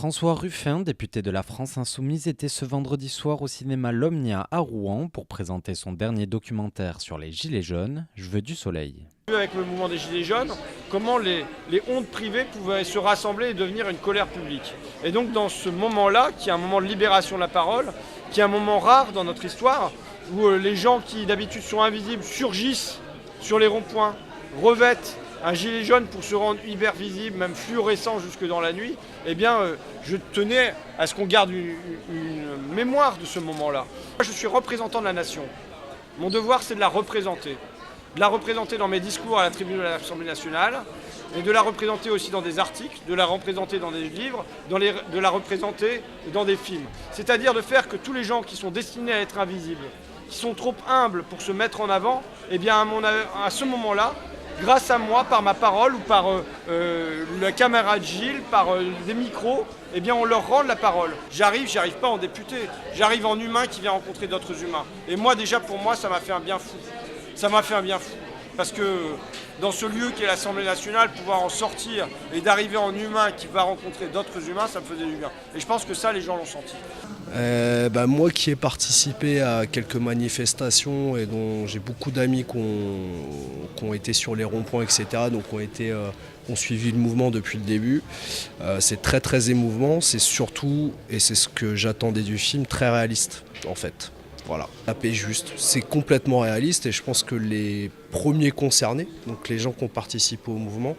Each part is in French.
François Ruffin, député de la France Insoumise, était ce vendredi soir au cinéma L'Omnia à Rouen pour présenter son dernier documentaire sur les Gilets jaunes, Je veux du soleil. Avec le mouvement des Gilets jaunes, comment les hontes privées pouvaient se rassembler et devenir une colère publique. Et donc dans ce moment-là, qui est un moment de libération de la parole, qui est un moment rare dans notre histoire, où les gens qui d'habitude sont invisibles surgissent sur les ronds-points, revêtent un gilet jaune pour se rendre hyper visible, même fluorescent jusque dans la nuit, eh bien je tenais à ce qu'on garde une mémoire de ce moment-là. Moi, je suis représentant de la nation. Mon devoir, c'est de la représenter. De la représenter dans mes discours à la tribune de l'Assemblée nationale, et de la représenter aussi dans des articles, de la représenter dans des livres, de la représenter dans des films. C'est-à-dire de faire que tous les gens qui sont destinés à être invisibles, qui sont trop humbles pour se mettre en avant, eh bien à ce moment-là, grâce à moi, par ma parole ou par la caméra de Gilles, par des micros, eh bien on leur rend la parole. J'y arrive pas en député, j'arrive en humain qui vient rencontrer d'autres humains. Et moi déjà pour moi ça m'a fait un bien fou. Ça m'a fait un bien fou. Parce que dans ce lieu qui est l'Assemblée nationale, pouvoir en sortir et d'arriver en humain qui va rencontrer d'autres humains, ça me faisait du bien. Et je pense que ça, les gens l'ont senti. Moi qui ai participé à quelques manifestations et dont j'ai beaucoup d'amis qui ont été sur les ronds-points, etc., donc ont suivi le mouvement depuis le début, c'est très très émouvant, c'est surtout, et c'est ce que j'attendais du film, très réaliste en fait. Voilà, la paix juste, c'est complètement réaliste et je pense que les premiers concernés, donc les gens qui ont participé au mouvement,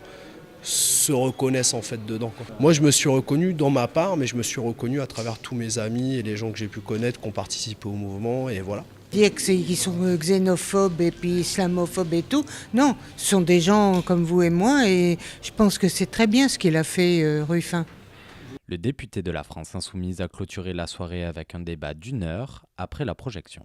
se reconnaissent en fait dedans. Moi je me suis reconnu dans ma part, mais je me suis reconnu à travers tous mes amis et les gens que j'ai pu connaître qui ont participé au mouvement et voilà. Dire qu'ils sont xénophobes et puis islamophobes et tout, non, ce sont des gens comme vous et moi et je pense que c'est très bien ce qu'il a fait Ruffin. Le député de la France Insoumise a clôturé la soirée avec un débat d'1 heure après la projection.